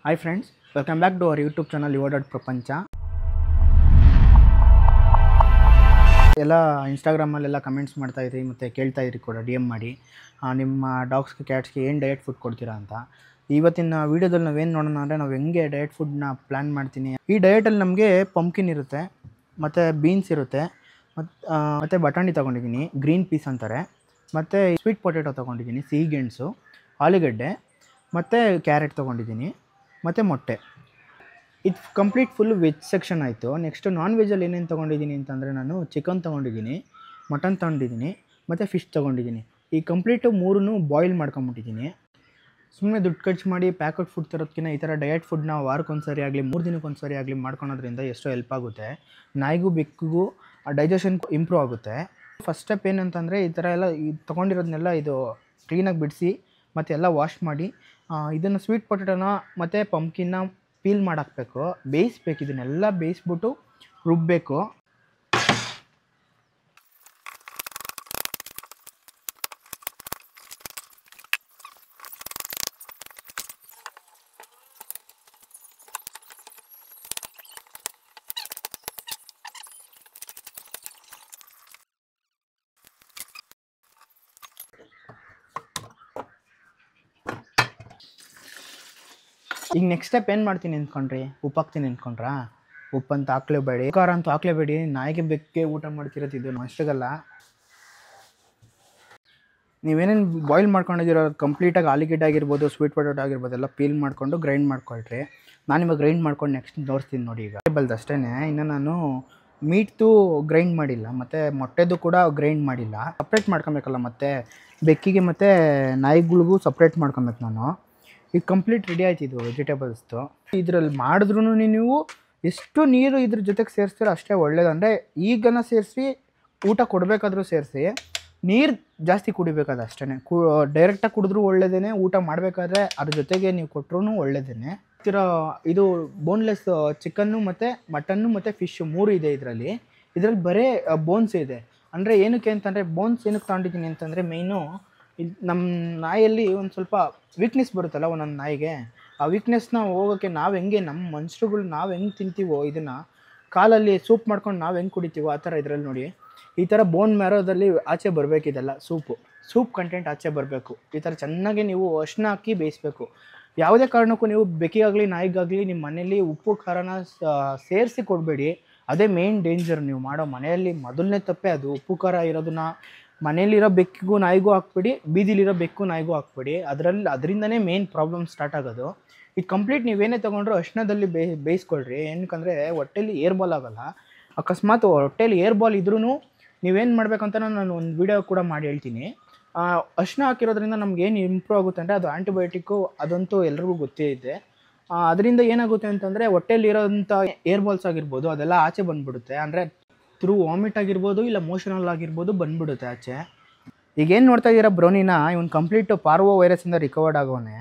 Hi friends, welcome back to our YouTube channel Your ಪ್ರಪಂಚ. ಎಲ್ಲ ಇನ್ಸ್ಟಾಗ್ರಾಮಲ್ಲೆಲ್ಲ comments ಮಾಡ್ತಾ ಇದ್ರಿ ಮತ್ತು ಕೇಳ್ತಾ ಇದ್ರಿ ಕೂಡ ಡಿ ಎಮ್ ಮಾಡಿ ನಿಮ್ಮ ಡಾಗ್ಸ್ಗೆ ಕ್ಯಾಟ್ಸ್ಗೆ ಏನು ಡಯಟ್ ಫುಡ್ ಕೊಡ್ತೀರಾ ಅಂತ. ಇವತ್ತಿನ ವೀಡಿಯೋದಲ್ಲಿ ನಾವೇನು ನೋಡೋಣ ಅಂದರೆ ನಾವು ಹೆಂಗೆ ಡಯಟ್ ಫುಡ್ನ ಪ್ಲ್ಯಾನ್ ಮಾಡ್ತೀನಿ. ಈ ಡಯಟಲ್ಲಿ ನಮಗೆ ಪಂಪ್ಕಿನ್ ಇರುತ್ತೆ ಮತ್ತು ಬೀನ್ಸ್ ಇರುತ್ತೆ ಮತ್ತು ಬಟಾಣಿ ತೊಗೊಂಡಿದ್ದೀನಿ, ಗ್ರೀನ್ ಪೀಸ್ ಅಂತಾರೆ, ಮತ್ತು ಸ್ವೀಟ್ ಪೊಟ್ಯಾಟೊ ತೊಗೊಂಡಿದ್ದೀನಿ, ಸಿಹಿ ಗೆಣಸು, ಆಲೂಗಡ್ಡೆ ಮತ್ತು ಕ್ಯಾರೆಟ್ ತೊಗೊಂಡಿದ್ದೀನಿ ಮತ್ತು ಮೊಟ್ಟೆ. ಇದು ಕಂಪ್ಲೀಟ್ ಫುಲ್ ವೆಜ್ ಸೆಕ್ಷನ್ ಆಯಿತು. ನೆಕ್ಸ್ಟು ನಾನ್ ವೆಜ್ಜಲ್ಲಿ ಏನೇನು ತೊಗೊಂಡಿದ್ದೀನಿ ಅಂತಂದರೆ ನಾನು ಚಿಕನ್ ತೊಗೊಂಡಿದ್ದೀನಿ, ಮಟನ್ ತೊಗೊಂಡಿದ್ದೀನಿ ಮತ್ತು ಫಿಶ್ ತೊಗೊಂಡಿದ್ದೀನಿ. ಈ ಕಂಪ್ಲೀಟು ಮೂರೂ ಬಾಯ್ಲ್ ಮಾಡ್ಕೊಂಬಿಟ್ಟಿದ್ದೀನಿ. ಸುಮ್ಮನೆ ದುಡ್ಡು ಖರ್ಚು ಮಾಡಿ ಪ್ಯಾಕೆಟ್ ಫುಡ್ ತರೋದಕ್ಕಿಂತ ಈ ಥರ ಡಯಟ್ ಫುಡ್ನ ವಾರಕ್ಕೊಂದ್ಸರಿ ಆಗಲಿ 3 ದಿನಕ್ಕೊಂದ್ಸರಿ ಆಗಲಿ ಮಾಡ್ಕೊಳೋದ್ರಿಂದ ಎಷ್ಟೋ ಹೆಲ್ಪ್ ಆಗುತ್ತೆ. ನಾಯಿಗೂ ಬೆಕ್ಕಿಗೂ ಡೈಜೆಷನ್ ಇಂಪ್ರೂವ್ ಆಗುತ್ತೆ. ಫಸ್ಟ್ ಸ್ಟೆಪ್ ಏನಂತಂದರೆ ಈ ಥರ ಎಲ್ಲ ತೊಗೊಂಡಿರೋದನ್ನೆಲ್ಲ ಇದು ಕ್ಲೀನಾಗಿ ಬಿಡಿಸಿ ಮತ್ತು ಎಲ್ಲ ವಾಶ್ ಮಾಡಿ ಇದನ್ನು ಸ್ವೀಟ್ ಪೊಟ್ಯಾಟೋನ ಮತ್ತು ಪಂಪ್ಕಿನ್ನ ಪೀಲ್ ಮಾಡಾಕಬೇಕು, ಬೇಯಿಸ್ಬೇಕು. ಇದನ್ನೆಲ್ಲ ಬೇಯಿಸ್ಬಿಟ್ಟು ರುಬ್ಬಬೇಕು. ಈಗ ನೆಕ್ಸ್ಟ್ ಸ್ಟೆಪ್ ಏನು ಮಾಡ್ತೀನಿ ಅಂದ್ಕೊಂಡ್ರಿ, ಉಪ್ಪು ಹಾಕ್ತೀನಿ ಅಂದ್ಕೊಂಡ್ರಾ? ಉಪ್ಪಂತ ಹಾಕ್ಲೇಬೇಡಿ, ಖಾರ ಅಂತೂ ಹಾಕ್ಲೇಬೇಡಿ. ನಾಯಿಗೆ ಬೆಕ್ಕೆ ಊಟ ಮಾಡ್ತಿರೋದು ಇದು ಅಷ್ಟಾಗಲ್ಲ. ನೀವೇನೇನು ಬಾಯ್ಲ್ ಮಾಡ್ಕೊಂಡಿದ್ದೀರೋ ಕಂಪ್ಲೀಟಾಗಿ ಆಲೂಗಡ್ಡೆ ಆಗಿರ್ಬೋದು, ಸ್ವೀಟ್ ಪೊಟ್ಯಾಟೊ ಆಗಿರ್ಬೋದು ಎಲ್ಲ ಪೀಲ್ ಮಾಡಿಕೊಂಡು ಗ್ರೈಂಡ್ ಮಾಡ್ಕೊಳ್ರಿ. ನಾನಿವಾಗ ಗ್ರೈಂಡ್ ಮಾಡ್ಕೊಂಡು ನೆಕ್ಸ್ಟ್ ತೋರಿಸ್ತೀನಿ ನೋಡಿ. ಈಗ ಟೇಬಲ್ದು ಅಷ್ಟೇ, ಇನ್ನು ನಾನು ಮೀಟ್ದು ಗ್ರೈಂಡ್ ಮಾಡಿಲ್ಲ ಮತ್ತು ಮೊಟ್ಟೆದು ಕೂಡ ಗ್ರೈಂಡ್ ಮಾಡಿಲ್ಲ. ಸಪ್ರೇಟ್ ಮಾಡ್ಕೊಬೇಕಲ್ಲ, ಮತ್ತು ಬೆಕ್ಕಿಗೆ ಮತ್ತು ನಾಯಿಗಳಿಗೂ ಸಪ್ರೇಟ್ ಮಾಡ್ಕೊಬೇಕು ನಾನು. ಈಗ ಕಂಪ್ಲೀಟ್ ರೆಡಿ ಆಯ್ತು ಇದು ವೆಜಿಟೇಬಲ್ಸ್ದು. ಇದರಲ್ಲಿ ಮಾಡಿದ್ರೂ ನೀವು ಎಷ್ಟು ನೀರು ಇದ್ರ ಜೊತೆಗೆ ಸೇರಿಸ್ತೀರೋ ಅಷ್ಟೇ ಒಳ್ಳೇದು. ಅಂದರೆ ಈಗನ ಸೇರಿಸಿ ಊಟ ಕೊಡಬೇಕಾದ್ರೂ ಸೇರಿಸಿ ನೀರು ಜಾಸ್ತಿ ಕುಡಿಬೇಕಾದ ಅಷ್ಟೇ. ಡೈರೆಕ್ಟಾಗಿ ಕುಡಿದ್ರೂ ಒಳ್ಳೆಯದೇ, ಊಟ ಮಾಡಬೇಕಾದ್ರೆ ಅದ್ರ ಜೊತೆಗೆ ನೀವು ಕೊಟ್ಟರು ಒಳ್ಳೆಯದೇ. ಇದು ಬೋನ್ಲೆಸ್ ಚಿಕನ್ನು ಮತ್ತು ಮಟನ್ನು ಮತ್ತು ಫಿಶ್ಶು 3 ಇದೆ ಇದರಲ್ಲಿ ಬರೀ ಬೋನ್ಸ್ ಇದೆ. ಅಂದರೆ ಏನಕ್ಕೆ ಅಂತಂದರೆ ಬೋನ್ಸ್ ಏನಕ್ಕೆ ತಗೊಂಡಿದ್ದೀನಿ ಅಂತಂದರೆ ಮೇಯ್ನು ನಮ್ಮ ನಾಯಲ್ಲಿ ಒಂದು ಸ್ವಲ್ಪ ವೀಕ್ನೆಸ್ ಬರುತ್ತಲ್ಲ ಒಂದೊಂದು ನಾಯಿಗೆ. ಆ ವೀಕ್ನೆಸ್ನ ಹೋಗೋಕ್ಕೆ ನಾವು ಹೆಂಗೆ ನಮ್ಮ ಮನುಷ್ಯರುಗಳು ನಾವು ಹೆಂಗೆ ತಿಂತೀವೋ ಇದನ್ನು ಕಾಲಲ್ಲಿ ಸೂಪ್ ಮಾಡ್ಕೊಂಡು ನಾವು ಹೆಂಗೆ ಕುಡಿತೀವೋ ಆ ಥರ ಇದರಲ್ಲಿ ನೋಡಿ ಈ ಥರ ಬೋನ್ ಮ್ಯಾರೋದಲ್ಲಿ ಆಚೆ ಬರಬೇಕಿದೆಲ್ಲ ಸೂಪ್ ಕಂಟೆಂಟ್ ಆಚೆ ಬರಬೇಕು. ಈ ಥರ ಚೆನ್ನಾಗಿ ನೀವು ಅರಿಶಿನ ಹಾಕಿ ಬೇಯಿಸಬೇಕು. ಯಾವುದೇ ಕಾರಣಕ್ಕೂ ನೀವು ಬೆಕ್ಕಿಗಾಗಲಿ ನಾಯಿಗಾಗಲಿ ನಿಮ್ಮ ಮನೇಲಿ ಉಪ್ಪು ಖಾರನ ಸೇರಿಸಿ ಕೊಡಬೇಡಿ. ಅದೇ ಮೇಯ್ನ್ ಡೇಂಜರ್ ನೀವು ಮಾಡೋ ಮನೆಯಲ್ಲಿ ಮೊದಲನೇ ತಪ್ಪೇ ಅದು. ಉಪ್ಪು ಖಾರ ಇರೋದನ್ನ ಮನೇಲಿರೋ ಬೆಕ್ಕಿಗೂ ನಾಯಿಗೂ ಹಾಕ್ಬೇಡಿ, ಬೀದಿಲಿರೋ ಬೆಕ್ಕು ನಾಯಿಗೂ ಹಾಕ್ಬೇಡಿ. ಅದರಿಂದನೇ ಮೇಯ್ನ್ ಪ್ರಾಬ್ಲಮ್ ಸ್ಟಾರ್ಟ್ ಆಗೋದು. ಇದು ಕಂಪ್ಲೀಟ್ ನೀವೇನೇ ತೊಗೊಂಡ್ರು ಅರಿಶಿನದಲ್ಲಿ ಬೇಯಿಸ್ಕೊಳ್ರಿ. ಏನಕ್ಕಂದರೆ ಹೊಟ್ಟೆಲಿ ಏರ್ ಬಾಲ್ ಆಗೋಲ್ಲ. ಅಕಸ್ಮಾತ್ ಹೊಟ್ಟೆಲಿ ಏರ್ ಬಾಲ್ ಇದ್ರೂ ನೀವೇನು ಮಾಡಬೇಕಂತ ನಾನು ಒಂದು ವಿಡಿಯೋ ಕೂಡ ಮಾಡಿ ಹೇಳ್ತೀನಿ. ಅರಿಶಿನ ಹಾಕಿರೋದ್ರಿಂದ ನಮ್ಗೇನು ಇಂಪ್ರೂವ್ ಆಗುತ್ತೆ ಅಂದರೆ ಅದು ಆ್ಯಂಟಿಬಯೋಟಿಕ್ಕು, ಅದಂತೂ ಎಲ್ರಿಗೂ ಗೊತ್ತೇ ಇದೆ. ಅದರಿಂದ ಏನಾಗುತ್ತೆ ಅಂತಂದರೆ ಹೊಟ್ಟೆಲಿರೋಂಥ ಏರ್ ಬಾಲ್ಸ್ ಆಗಿರ್ಬೋದು ಅದೆಲ್ಲ ಆಚೆ ಬಂದುಬಿಡುತ್ತೆ. ಅಂದರೆ ಥ್ರೂ ವಾಮಿಟ್ ಆಗಿರ್ಬೋದು ಇಲ್ಲ ಮೋಷನಲ್ ಆಗಿರ್ಬೋದು ಬಂದುಬಿಡುತ್ತೆ ಆಚೆ. ಈಗೇನು ನೋಡ್ತಾ ಇದ್ದೀರಾ ಬ್ರೌನಿನ, ಇವನು ಕಂಪ್ಲೀಟ್ ಪಾರ್ವೋ ವೈರಸ್ಸಿಂದ ರಿಕವರ್ಡ್ ಆಗೋನೆ.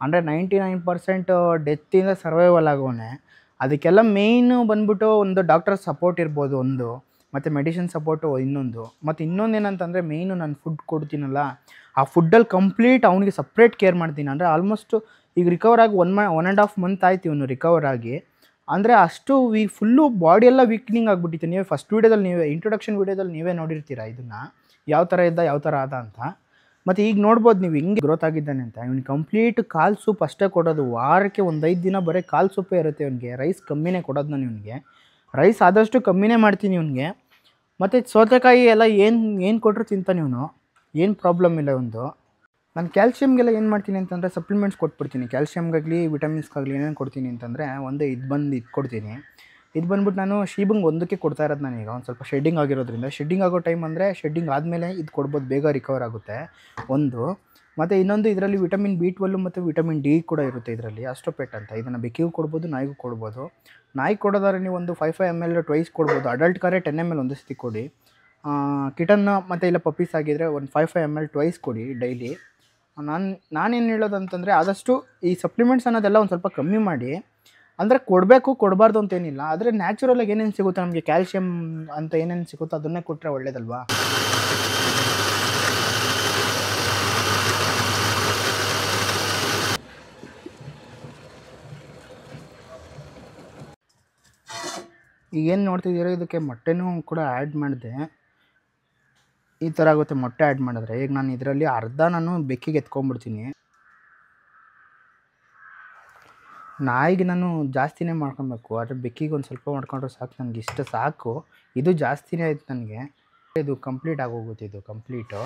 ಅಂದರೆ 99% ಡೆತ್ತಿಂದ ಸರ್ವೈವಲ್ ಆಗೋನೆ. ಅದಕ್ಕೆಲ್ಲ ಮೇಯ್ನು ಬಂದ್ಬಿಟ್ಟು ಒಂದು ಡಾಕ್ಟರ್ ಸಪೋರ್ಟ್ ಇರ್ಬೋದು ಒಂದು, ಮತ್ತು ಮೆಡಿಸಿನ್ ಸಪೋರ್ಟು ಇನ್ನೊಂದು. ಮತ್ತು ಇನ್ನೊಂದೇನಂತಂದರೆ ಮೇಯ್ನು ನಾನು ಫುಡ್ ಕೊಡ್ತೀನಲ್ಲ ಆ ಫುಡ್ಡಲ್ಲಿ ಕಂಪ್ಲೀಟ್ ಅವನಿಗೆ ಸಪ್ರೇಟ್ ಕೇರ್ ಮಾಡ್ತೀನಿ. ಅಂದರೆ ಆಲ್ಮೋಸ್ಟ್ ಈಗ ರಿಕವರ್ ಆಗಿ 1.5 ಮಂತ್ ಆಯ್ತು ಇವನು ರಿಕವರ್ ಆಗಿ. ಅಂದರೆ ಅಷ್ಟು ಫುಲ್ಲು ಬಾಡಿಯೆಲ್ಲ ವೀಕ್ನಿಂಗ್ ಆಗಿಬಿಟ್ಟಿತ್ತು. ನೀವೇ ಫಸ್ಟ್ ವೀಡಿಯೋದಲ್ಲಿ ಇಂಟ್ರೊಡಕ್ಷನ್ ವೀಡಿಯೋದಲ್ಲಿ ನೀವೇ ನೋಡಿರ್ತೀರ ಇದನ್ನು ಯಾವ ಥರ ಇದ್ದ ಯಾವ ಥರ ಆದ ಅಂತ. ಮತ್ತು ಈಗ ನೋಡ್ಬೋದು ನೀವು ಹಿಂಗೆ ಗ್ರೋತ್ ಆಗಿದ್ದಾನೆ ಅಂತ. ಇವ್ನಿಗೆ ಕಂಪ್ಲೀಟ್ ಕಾಲು ಸೂಪ್ ಅಷ್ಟೇ ಕೊಡೋದು. ವಾರಕ್ಕೆ ಒಂದು 5 ದಿನ ಬರೀ ಕಾಲು ಸೂಪೇ ಇರುತ್ತೆ ಇವನಿಗೆ. ರೈಸ್ ಕಮ್ಮಿನೇ ಕೊಡೋದು ನಾನು ಇವನಿಗೆ. ರೈಸ್ ಆದಷ್ಟು ಕಮ್ಮಿನೇ ಮಾಡ್ತೀನಿ ಇವನಿಗೆ. ಮತ್ತು ಸೌತೆಕಾಯಿ ಎಲ್ಲ ಏನು ಕೊಟ್ಟರು ತಿಂತಾನೆ ಇವನು, ಏನು ಪ್ರಾಬ್ಲಮ್ ಇಲ್ಲ ಒಂದು. ನಾನು ಕ್ಯಾಲ್ಶಿಯಮ್ಗೆಲ್ಲ ಏನು ಮಾಡ್ತೀನಿ ಅಂತಂದರೆ ಸಪ್ಲಿಮೆಂಟ್ಸ್ ಕೊಟ್ಬಿಡ್ತೀನಿ. ಕ್ಯಾಲ್ಶಿಯಮ್ಗಾಗಲಿ ವಿಟಮಿನ್ಸ್ಗಾಗಲಿ ಏನೇನು ಕೊಡ್ತೀನಿ ಅಂತಂದರೆ ಇದು ಕೊಡ್ತೀನಿ. ಇದು ಬಂದ್ಬಿಟ್ಟು ನಾನು ಶೀಬಂಗೆ ಒಂದಕ್ಕೆ ಕೊಡ್ತಾ ಇರೋದು ನಾನೀಗ. ಒಂದು ಸ್ವಲ್ಪ ಶೆಡ್ಡಿಂಗ್ ಆಗಿರೋದ್ರಿಂದ, ಶೆಡ್ಡಿಂಗ್ ಆಗೋ ಟೈಮ್ ಅಂದರೆ ಶೆಡ್ಡಿಂಗ್ ಆದಮೇಲೆ ಇದು ಕೊಡ್ಬೋದು, ಬೇಗ ರಿಕವರ್ ಆಗುತ್ತೆ ಒಂದು. ಮತ್ತು ಇನ್ನೊಂದು ಇದರಲ್ಲಿ ವಿಟಮಿನ್ B12 ಮತ್ತು ವಿಟಮಿನ್ D ಕೂಡ ಇರುತ್ತೆ ಇದರಲ್ಲಿ, ಆಸ್ಟ್ರೋಪೆಟ್ ಅಂತ. ಇದನ್ನು ಬೆಕ್ಕಿಗೂ ಕೊಡ್ಬೋದು, ನಾಯಿಗೂ ಕೊಡ್ಬೋದು. ನಾಯಿ ಕೊಡೋದಾದ್ರೆ ನೀವು ಒಂದು 5 ml ಟ್ವೈಸ್ ಕೊಡ್ಬೋದು. ಅಡಲ್ಟ್ ಕಾರೇ 10 ml ಒಂದು ಸತಿ ಕೊಡಿ. ಕಿಟನ್ನ ಮತ್ತು ಇಲ್ಲ ಪಪ್ಪೀಸ್ ಆಗಿದ್ದರೆ ಒಂದು 5 ml ಟ್ವೈಸ್ ಕೊಡಿ ಡೈಲಿ. ನಾನೇನು ಹೇಳೋದು ಅಂತಂದರೆ ಆದಷ್ಟು ಈ ಸಪ್ಲಿಮೆಂಟ್ಸ್ ಅನ್ನೋದೆಲ್ಲ ಒಂದು ಸ್ವಲ್ಪ ಕಮ್ಮಿ ಮಾಡಿ. ಅಂದರೆ ಕೊಡಬೇಕು ಕೊಡಬಾರ್ದು ಅಂತೇನಿಲ್ಲ, ಆದರೆ ನ್ಯಾಚುರಲಾಗಿ ಏನೇನು ಸಿಗುತ್ತೆ ನಮಗೆ ಕ್ಯಾಲ್ಶಿಯಮ್ ಅಂತ ಏನೇನು ಸಿಗುತ್ತೋ ಅದನ್ನೇ ಕೊಟ್ಟರೆ ಒಳ್ಳೇದಲ್ವಾ. ಈಗೇನು ನೋಡ್ತಿದ್ದೀರಾ ಇದಕ್ಕೆ ಮೊಟ್ಟೆನೂ ಕೂಡ ಆ್ಯಡ್ ಮಾಡಿದೆ. ಈ ಥರ ಆಗುತ್ತೆ ಮೊಟ್ಟೆ ಆ್ಯಡ್ ಮಾಡಿದ್ರೆ. ಈಗ ನಾನು ಇದರಲ್ಲಿ ಅರ್ಧ ನಾನು ಬೆಕ್ಕಿಗೆ ಎತ್ಕೊಂಡ್ಬಿಡ್ತೀನಿ. ನಾಯಿಗೆ ನಾನು ಜಾಸ್ತಿನೇ ಮಾಡ್ಕೊಬೇಕು, ಆದರೆ ಬೆಕ್ಕಿಗೆ ಒಂದು ಸ್ವಲ್ಪ ಮಾಡ್ಕೊಂಡ್ರೆ ಸಾಕು, ನನಗೆ ಇಷ್ಟ ಸಾಕು. ಇದು ಜಾಸ್ತಿನೇ ಆಯ್ತು ನನಗೆ. ಇದು ಕಂಪ್ಲೀಟ್ ಆಗೋಗುತ್ತೆ, ಇದು ಕಂಪ್ಲೀಟು.